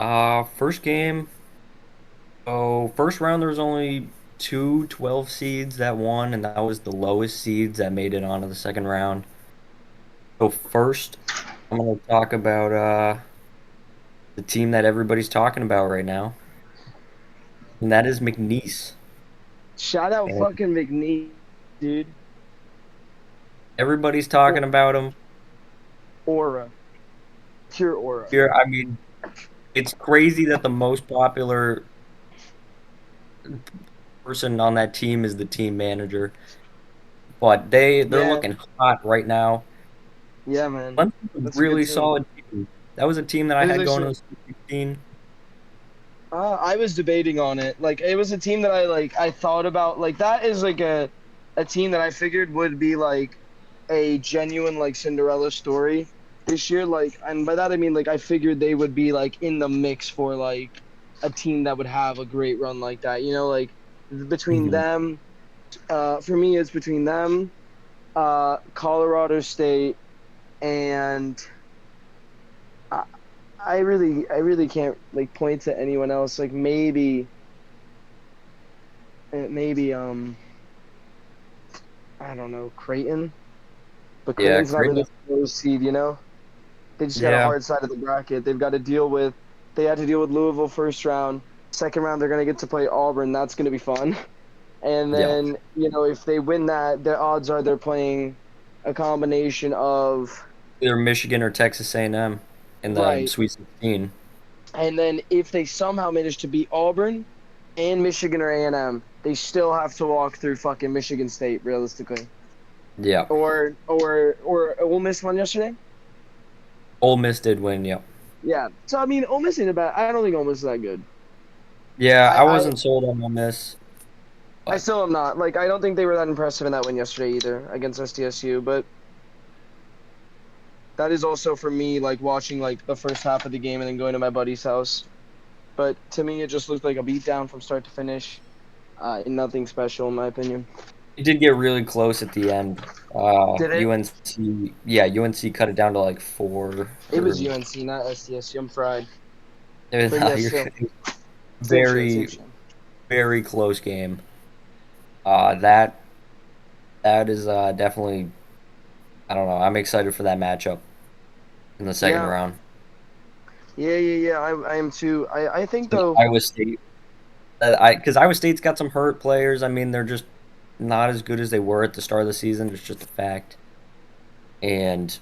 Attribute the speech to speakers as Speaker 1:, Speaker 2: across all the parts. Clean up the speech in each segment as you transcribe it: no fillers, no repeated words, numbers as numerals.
Speaker 1: First game. Oh, first round there was only two 12 seeds that won, and that was the lowest seeds that made it onto the second round. So first, I'm gonna talk about the team that everybody's talking about right now, and that is McNeese.
Speaker 2: Shout out
Speaker 1: And
Speaker 2: fucking McNeese, dude.
Speaker 1: everybody's talking
Speaker 2: Or-
Speaker 1: about him.
Speaker 2: Aura, pure aura.
Speaker 1: Here, I mean, it's crazy that the most popular person on that team is the team manager, but they're
Speaker 2: Yeah,
Speaker 1: looking hot right now.
Speaker 2: yeah, man.
Speaker 1: Clemson's a
Speaker 2: That's a good
Speaker 1: really
Speaker 2: team.
Speaker 1: solid team. That was a team that I
Speaker 2: It was
Speaker 1: had going to
Speaker 2: actually.
Speaker 1: the Sweet 16.
Speaker 2: I was debating on it. Like, it was a team that I thought about. Like, that is like a team that I figured would be like a genuine like Cinderella story this year. Like, and by that I mean like I figured they would be like in the mix for like a team that would have a great run like that. Like between
Speaker 1: Mhm.
Speaker 2: them, for me, it's between them, Colorado State, and I, I really can't like point to anyone else. Like maybe I don't know, Creighton, but
Speaker 1: Yeah,
Speaker 2: Creighton's not
Speaker 1: Creighton.
Speaker 2: really the low seed. They just got a
Speaker 1: Yeah,
Speaker 2: hard side of the bracket. They had to deal with Louisville first round. Second round, they're gonna get to play Auburn. That's gonna be fun. And
Speaker 1: yeah.
Speaker 2: then, if they win that, the odds are they're playing a combination of
Speaker 1: Either Michigan or Texas A&M in the
Speaker 2: right.
Speaker 1: Sweet 16.
Speaker 2: And then if they somehow manage to beat Auburn and Michigan or A&M, they still have to walk through fucking Michigan State realistically.
Speaker 1: Yeah.
Speaker 2: Or Ole Miss won yesterday.
Speaker 1: Ole Miss did win, yeah.
Speaker 2: Yeah. So I mean, Ole Miss ain't bad. I don't think Ole Miss is that good.
Speaker 1: Yeah,
Speaker 2: I
Speaker 1: I
Speaker 2: I
Speaker 1: wasn't sold on Ole Miss,
Speaker 2: I
Speaker 1: but
Speaker 2: still am not. Like, I don't think they were that impressive in that win yesterday either against SDSU. But that is also for me, like watching like the first half of the game and then going to my buddy's house. But to me, it just looked like a beatdown from start to finish. And nothing special in my opinion.
Speaker 1: it did get really close at the end.
Speaker 2: Did it?
Speaker 1: UNC, yeah, UNC cut it down to like four
Speaker 2: It was
Speaker 1: or
Speaker 2: UNC, not SDSU. I'm fried. But
Speaker 1: no,
Speaker 2: yeah, still, same shit, same
Speaker 1: very,
Speaker 2: shit.
Speaker 1: very close game. That is definitely, I don't know. I'm excited for that matchup in the second
Speaker 2: Yeah,
Speaker 1: round.
Speaker 2: yeah. I am too. I think
Speaker 1: And
Speaker 2: though.
Speaker 1: Iowa State, I because Iowa State's got some hurt players. I mean, they're just not as good as they were at the start of the season. It's just a fact. And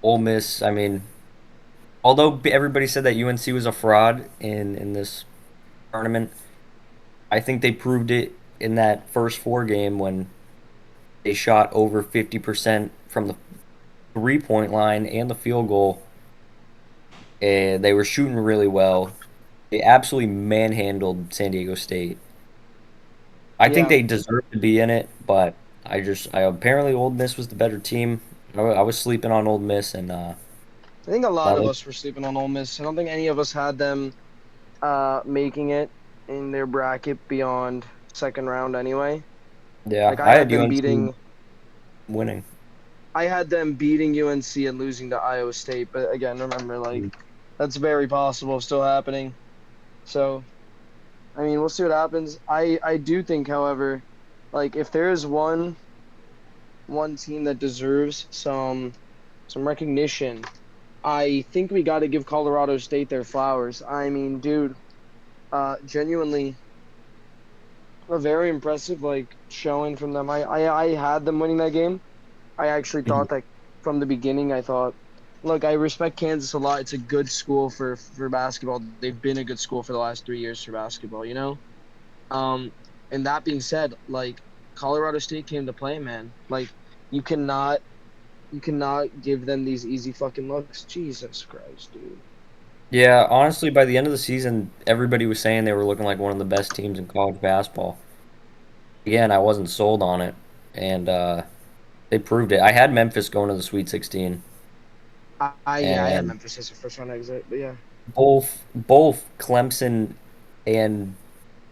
Speaker 1: Ole Miss, I mean, although everybody said that UNC was a fraud in this tournament, I think they proved it in that first four game when they shot over 50% from the 3-point line and the field goal. And they were shooting really well. They absolutely manhandled San Diego State. I think
Speaker 2: Yeah,
Speaker 1: they deserve to be in it, but I apparently Ole Miss was the better team. I was sleeping on Ole Miss, and
Speaker 2: I think a lot
Speaker 1: that
Speaker 2: of
Speaker 1: was
Speaker 2: us were sleeping on Ole Miss. I don't think any of us had them making it in their bracket beyond second round anyway.
Speaker 1: yeah.
Speaker 2: Like
Speaker 1: I had UNC winning.
Speaker 2: I had them beating UNC and losing to Iowa State, but again, remember like that's very possible, still happening. So I mean, we'll see what happens. I do think, however, like if there is one team that deserves some recognition, I think we got to give Colorado State their flowers. I mean, dude, genuinely a very impressive like showing from them. I had them winning that game. I actually
Speaker 1: Mhm.
Speaker 2: thought that from the beginning. I thought, look, I respect Kansas a lot. It's a good school for basketball. They've been a good school for the last 3 years for basketball. Um, and that being said, like Colorado State came to play, man. Like you cannot you cannot give them these easy fucking looks. Jesus Christ, dude.
Speaker 1: Yeah, honestly, by the end of the season, everybody was saying they were looking like one of the best teams in college basketball. Again, I wasn't sold on it, and they proved it. I had Memphis going to the Sweet 16,
Speaker 2: Yeah, I had
Speaker 1: and
Speaker 2: Memphis as a first round exit, but yeah.
Speaker 1: both Clemson and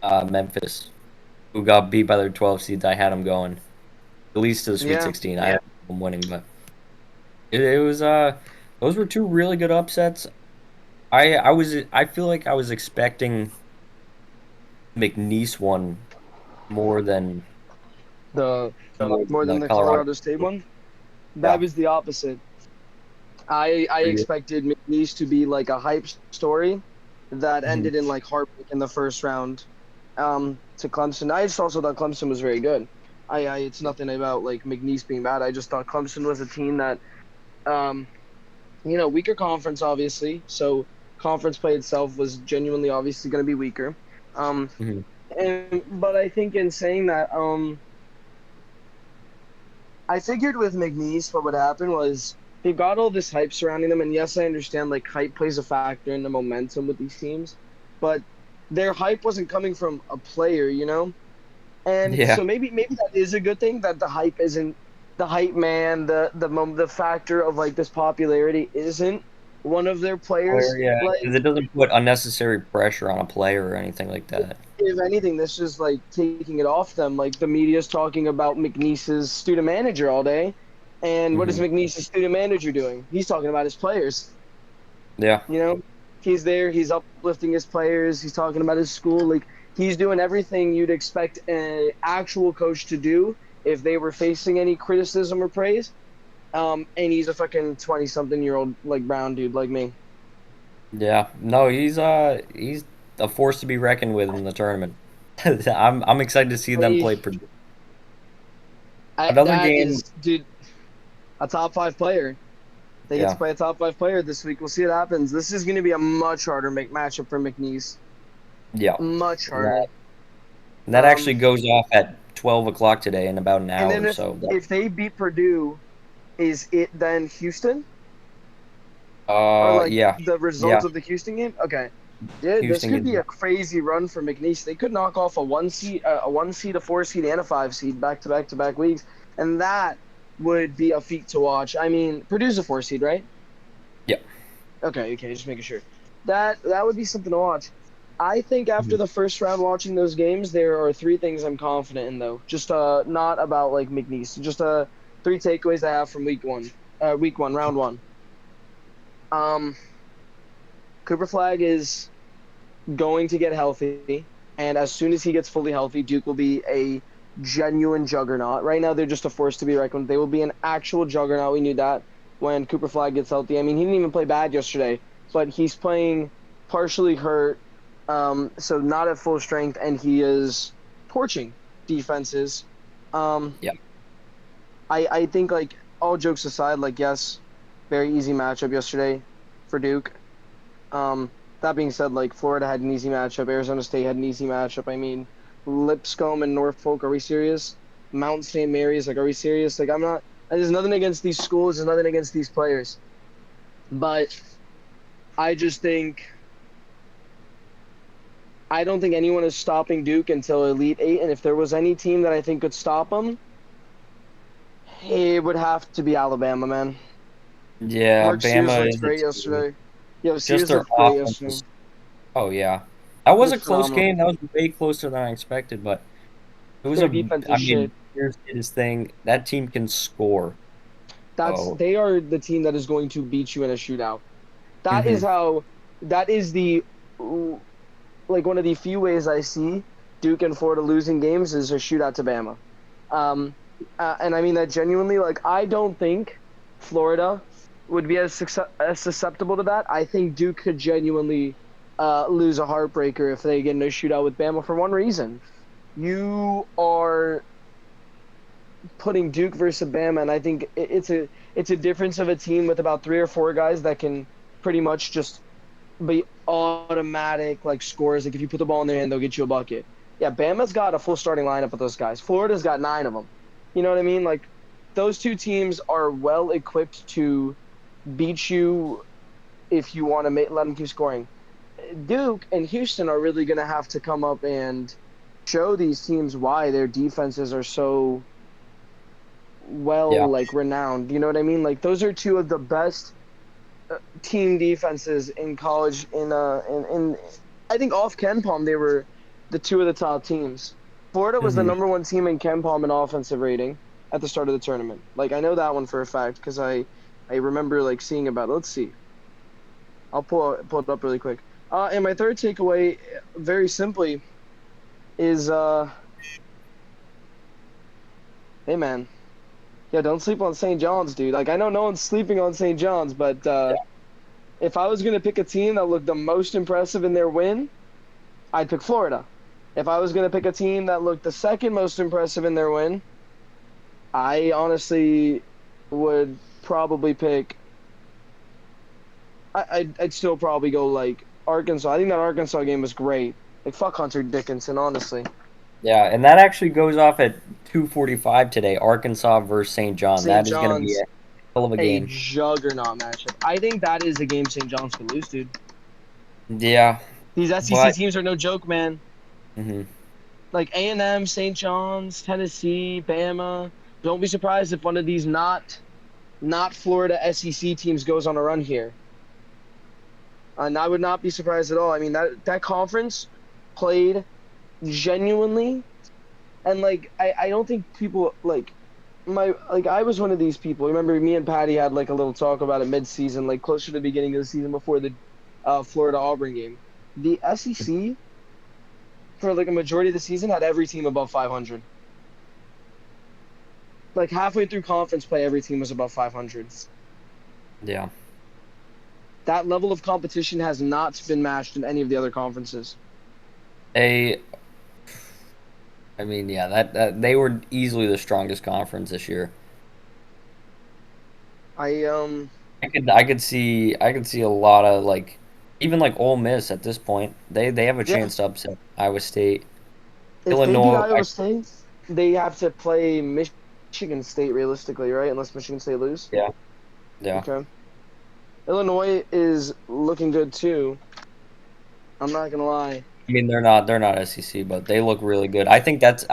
Speaker 1: Memphis, who got beat by their 12 seeds, I had them going at least to the Sweet
Speaker 2: Yeah.
Speaker 1: 16. I had them winning, but it was those were two really good upsets. I feel like I was expecting McNeese one more than
Speaker 2: The
Speaker 1: more
Speaker 2: more
Speaker 1: than
Speaker 2: than
Speaker 1: the
Speaker 2: the
Speaker 1: Colorado.
Speaker 2: Colorado State one. That
Speaker 1: Yeah.
Speaker 2: was the opposite. I
Speaker 1: For you.
Speaker 2: expected McNeese to be like a hype story that
Speaker 1: Mhm.
Speaker 2: ended in like heartbreak in the first round to Clemson. I just also thought Clemson was very good. I it's nothing about like McNeese being bad. I just thought Clemson was a team that um weaker conference obviously. So conference play itself was genuinely obviously going to be weaker. Um
Speaker 1: Mhm.
Speaker 2: but I think in saying that I figured with McNeese, what would happen was they got all this hype surrounding them, and yes, I understand like hype plays a factor in the momentum with these teams, but their hype wasn't coming from a player, and
Speaker 1: Yeah.
Speaker 2: so maybe that is a good thing that the hype isn't the hype man, the factor of like this popularity isn't one of their
Speaker 1: Player,
Speaker 2: players.
Speaker 1: yeah,
Speaker 2: Like
Speaker 1: because it doesn't put unnecessary pressure on a player or anything like that.
Speaker 2: if anything, this is like taking it off them. Like the media's talking about McNeese's student manager all day. And what is
Speaker 1: Hmm.
Speaker 2: McNeese's student manager doing? He's talking about his players.
Speaker 1: Yeah.
Speaker 2: You know, he's there, he's uplifting his players, he's talking about his school. Like he's doing everything you'd expect an actual coach to do if they were facing any criticism or praise. And he's a fucking 20 something year old like brown dude like me.
Speaker 1: Yeah. No, he's a force to be reckoned with in the tournament. I'm excited to see them play Purdue. Another
Speaker 2: That
Speaker 1: game.
Speaker 2: is, dude, a top five player. They get to
Speaker 1: Yeah.
Speaker 2: play a top five player this week. We'll see what happens. This is going to be a much harder matchup for McNeese.
Speaker 1: Yeah.
Speaker 2: Much
Speaker 1: And
Speaker 2: harder.
Speaker 1: that actually
Speaker 2: Um,
Speaker 1: goes off at 12 o'clock today in about an
Speaker 2: and then
Speaker 1: hour. So
Speaker 2: if they beat Purdue, is it then Houston or like
Speaker 1: yeah.
Speaker 2: the
Speaker 1: Yeah.
Speaker 2: results of the Houston game? Okay, yeah, this
Speaker 1: Houston
Speaker 2: could
Speaker 1: gets
Speaker 2: be a crazy run for McNeese. They could knock off a 1 seed, a 4 seed, and a 5 seed back to back to back weeks, and that would be a feat to watch. I mean, Purdue's a 4 seed, right?
Speaker 1: yeah.
Speaker 2: Okay, just making sure. That would be something to watch. I think after
Speaker 1: Mhm.
Speaker 2: the first round watching those games, there are three things I'm confident in though. Just not about like McNeese. Just three takeaways I have from week one. Week one, round one. Um Cooper Flag is going to get healthy, and as soon as he gets fully healthy, Duke will be a genuine juggernaut. Right now, they're just a force to be reckoned with. They will be an actual juggernaut. We knew that when Cooper Flag gets healthy. I mean, he didn't even play bad yesterday, but he's playing partially hurt, so not at full strength, and he is torching defenses. Um,
Speaker 1: Yeah.
Speaker 2: I think like all jokes aside, like yes, very easy matchup yesterday for Duke. That being said, like Florida had an easy matchup, Arizona State had an easy matchup. I mean, Lipscomb and Norfolk, are we serious? Mount St. Mary's, like, are we serious? Like, I'm not. There's nothing against these schools. There's nothing against these players, but I just think I don't think anyone is stopping Duke until Elite Eight. And if there was any team that I think could stop them, it would have to be Alabama, man.
Speaker 1: Yeah.
Speaker 2: Mark Sears
Speaker 1: Bama
Speaker 2: looked
Speaker 1: is a
Speaker 2: great
Speaker 1: team.
Speaker 2: yesterday. Yo,
Speaker 1: Just
Speaker 2: Sears
Speaker 1: their
Speaker 2: looked great
Speaker 1: offense
Speaker 2: yesterday.
Speaker 1: is. Oh yeah. That
Speaker 2: He
Speaker 1: was a
Speaker 2: looked
Speaker 1: close
Speaker 2: phenomenal.
Speaker 1: game. That was way closer than I expected, but it was
Speaker 2: Their
Speaker 1: a.
Speaker 2: defense
Speaker 1: I
Speaker 2: is
Speaker 1: mean,
Speaker 2: shit.
Speaker 1: here's his thing. That team can score. Oh.
Speaker 2: They are the team that is going to beat you in a shootout. That is
Speaker 1: Hmm.
Speaker 2: how that is the like one of the few ways I see Duke and Florida losing games is a shootout to Bama. Um, and I mean that genuinely. Like I don't think Florida would be as susceptible to that. I think Duke could genuinely lose a heartbreaker if they get in a shootout with Bama for one reason. You are putting Duke versus Bama, and I think it's a difference of a team with about three or four guys that can pretty much just be automatic like scores. Like if you put the ball in their hand, they'll get you a bucket. Yeah, Bama's got a full starting lineup with those guys. Florida's got nine of them. You know what I mean? Like those two teams are well equipped to beat you if you want to let them keep scoring. Duke and Houston are really going to have to come up and show these teams why their defenses are so
Speaker 1: Yeah.
Speaker 2: like renowned. You know what I mean? Like those are two of the best team defenses in college. In I think off Ken Palm they were the two of the top teams. Florida was the
Speaker 1: Hmm.
Speaker 2: number one team in Ken Palm in offensive rating at the start of the tournament. Like I know that one for a fact because I remember like seeing about it. Let's see. I'll pull it up really quick. And my third takeaway, very simply, is hey man, yeah, don't sleep on St. John's, dude. Like I know no one's sleeping on St. John's, but if I was gonna pick a team that looked the most impressive in their win, I'd pick Florida. If I was gonna pick a team that looked the second most impressive in their win, I honestly would probably pick. I'd still probably go like Arkansas. I think that Arkansas game was great. Like fuck Hunter Dickinson, honestly.
Speaker 1: Yeah, and that actually goes off at 2:45 today, Arkansas versus St. John.
Speaker 2: St.
Speaker 1: That is going to be a
Speaker 2: John's
Speaker 1: hell of a
Speaker 2: a
Speaker 1: game.
Speaker 2: juggernaut matchup. I think that is a game St. John's could lose, dude.
Speaker 1: Yeah,
Speaker 2: These SEC
Speaker 1: but
Speaker 2: teams are no joke, man.
Speaker 1: mhm.
Speaker 2: Like A&M, St. John's, Tennessee, Bama. Don't be surprised if one of these not Florida SEC teams goes on a run here. And I would not be surprised at all. I mean that conference played genuinely, and like I don't think people like I was one of these people. Remember me and Patty had like a little talk about it mid-season, like closer to the beginning of the season before the Florida Auburn game. The SEC for like a majority of the season had every team above 500. Like halfway through conference play, every team was above 500.
Speaker 1: Yeah.
Speaker 2: That level of competition has not been matched in any of the other conferences.
Speaker 1: A I mean, yeah, that they were easily the strongest conference this year.
Speaker 2: I
Speaker 1: I could see a lot of like even like Ole Miss at this point. They have a
Speaker 2: Yeah,
Speaker 1: chance to upset Iowa State.
Speaker 2: if they beat
Speaker 1: Illinois,
Speaker 2: Iowa State, they have to play Michigan State realistically, right? Unless Michigan State lose.
Speaker 1: yeah, yeah.
Speaker 2: Okay. Illinois is looking good too. I'm not gonna lie.
Speaker 1: I mean, they're not SEC, but they look really good. I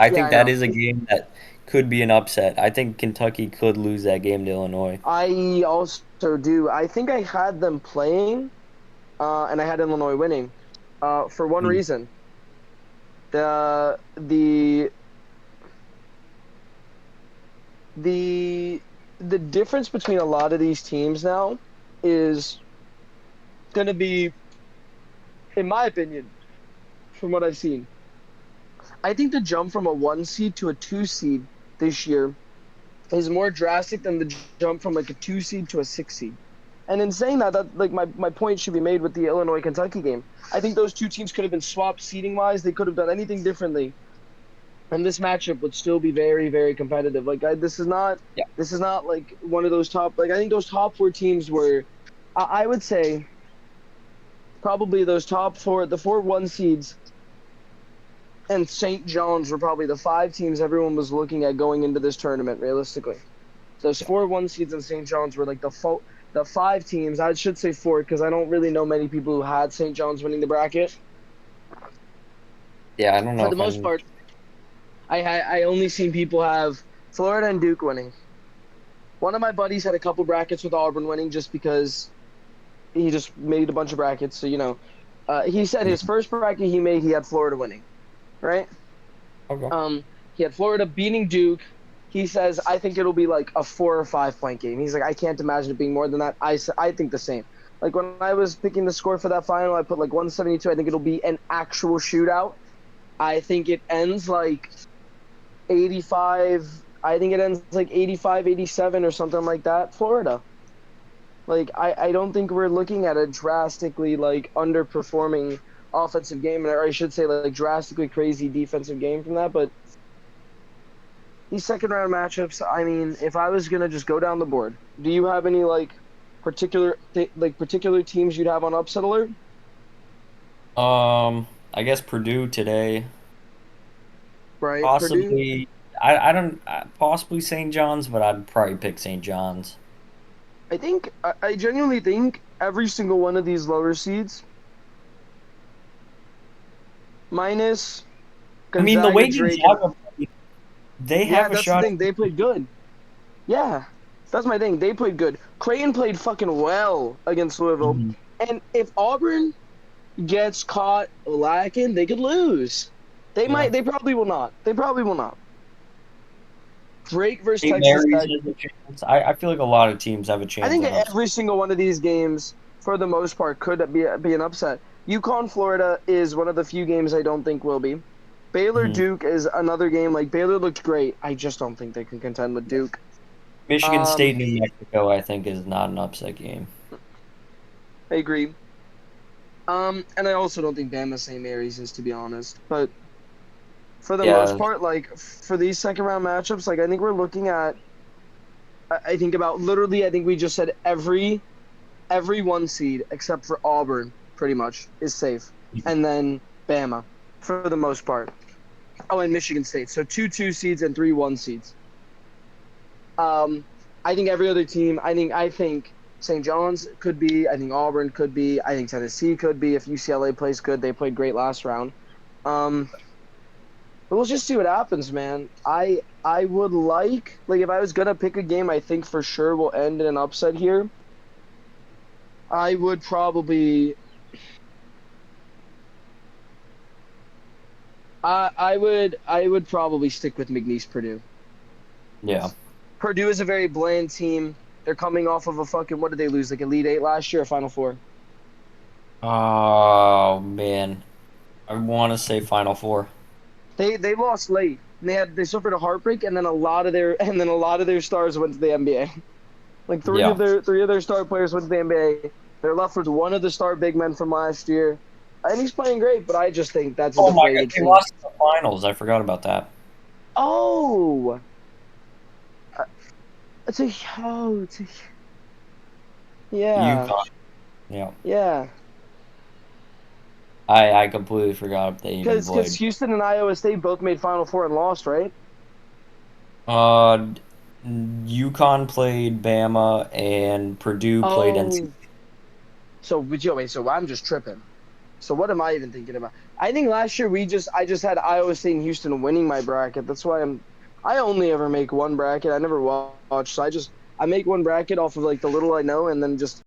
Speaker 2: Yeah,
Speaker 1: think
Speaker 2: I
Speaker 1: that
Speaker 2: know.
Speaker 1: is a game that could be an upset. I think Kentucky could lose that game to Illinois.
Speaker 2: I also do. I think I had them playing, and I had Illinois winning, for one
Speaker 1: Mm.
Speaker 2: reason. The the the difference between a lot of these teams now is going to be, in my opinion, from what I've seen. I think the jump from a 1 seed to a 2 seed this year is more drastic than the jump from like a 2 seed to a 6 seed. And in saying that, like my point should be made with the Illinois Kentucky game. I think those two teams could have been swapped seeding wise. They could have done anything differently, and this matchup would still be very very competitive. Like
Speaker 1: Yeah,
Speaker 2: this is not like one of those top, like I think those top four teams were, I would say probably those top four, the 4 1 seeds, and St. John's were probably the 5 teams everyone was looking at going into this tournament realistically. Those
Speaker 1: yeah,
Speaker 2: 4 1 seeds and St. John's were like the 5 teams. I should say four because I don't really know many people who had St. John's winning the bracket.
Speaker 1: yeah. I don't know
Speaker 2: For the
Speaker 1: if
Speaker 2: most
Speaker 1: any.
Speaker 2: part, I only seen people have Florida and Duke winning. One of my buddies had a couple brackets with Auburn winning just because he just made a bunch of brackets. So he said his first bracket he made he had Florida winning, right?
Speaker 1: Okay.
Speaker 2: He had Florida beating Duke. He says, I think it'll be like a 4 or 5 point game. He's like, I can't imagine it being more than that. I think the same. Like when I was picking the score for that final, I put like 172. I think it'll be an actual shootout. I think it ends like 85. I think it ends like 85, 87 or something like that. Florida. Like I don't think we're looking at a drastically like underperforming offensive game, or I should say like drastically crazy defensive game from that, but these second round matchups, I mean, if I was gonna just go down the board, do you have any like particular teams you'd have on upset alert?
Speaker 1: I guess Purdue today,
Speaker 2: Right, Purdue.
Speaker 1: possibly. I don't possibly St. John's, but I'd probably pick St. John's.
Speaker 2: I genuinely think every single one of these lower seeds, minus
Speaker 1: I mean, the
Speaker 2: Gonzaga,
Speaker 1: way
Speaker 2: Drake, and
Speaker 1: Gonzaga, they
Speaker 2: yeah,
Speaker 1: have a
Speaker 2: that's the
Speaker 1: shot.
Speaker 2: thing. They played good. Yeah, that's my thing. They played good. Creighton played fucking well against Louisville,
Speaker 1: Mhm.
Speaker 2: and if Auburn gets caught lacking, they could lose. They
Speaker 1: Yeah.
Speaker 2: might. They probably will not. They probably will not. Drake versus
Speaker 1: St.
Speaker 2: Texas
Speaker 1: Mary's
Speaker 2: Tech.
Speaker 1: has a chance. I feel like a lot of teams have a
Speaker 2: I
Speaker 1: chance
Speaker 2: think
Speaker 1: on upset.
Speaker 2: every single one of these games. for the most part, could be an upset. UConn, Florida is one of the few games I don't think will be. Baylor,
Speaker 1: Hmm.
Speaker 2: Duke is another game. Like Baylor looked great. I just don't think they can contend with Duke.
Speaker 1: Michigan
Speaker 2: Um,
Speaker 1: State, New Mexico, I think is not an upset game.
Speaker 2: I agree. And I also don't think Bama St. Mary's is, to be honest. But for the most
Speaker 1: Yeah.
Speaker 2: part, like for these second round matchups, like I think we're looking at. I think about literally. I think we just said every one seed except for Auburn, pretty much, is safe, and then Bama for the most part. Oh, and Michigan State. So two seeds and three one seeds. Um, I think every other team. I think St. John's could be. I think Auburn could be. I think Tennessee could be if UCLA plays good. They played great last round. Um, but we'll just see what happens, man. I would like if I was gonna pick a game, I think for sure will end in an upset here. I would probably. I would probably stick with McNeese Purdue.
Speaker 1: Yeah.
Speaker 2: Purdue is a very bland team. They're coming off of a fucking what did they lose? Like Elite Eight last year or Final Four?
Speaker 1: Oh man, I want to say Final Four.
Speaker 2: They lost late. And they suffered a heartbreak and then a lot of their stars went to the NBA. Like
Speaker 1: Yeah.
Speaker 2: three of their star players went to the NBA. They're left with one of the star big men from last year. And he's playing great, but I just think that's a
Speaker 1: Oh my God,
Speaker 2: deflated
Speaker 1: they
Speaker 2: team.
Speaker 1: lost in the finals. I forgot about that.
Speaker 2: Oh, uh, it's a yeah,
Speaker 1: UConn. Yeah.
Speaker 2: yeah.
Speaker 1: I completely forgot they even
Speaker 2: Because
Speaker 1: played.
Speaker 2: Houston and Iowa State both made Final Four and lost, right?
Speaker 1: Uh, UConn played Bama and Purdue played NC.
Speaker 2: Oh, so but yo, wait, so I'm just tripping. So what am I even thinking about? I think last year I just had Iowa State and Houston winning my bracket. That's why I only ever make one bracket. I never watch, so I make one bracket off of like the little I know, and then just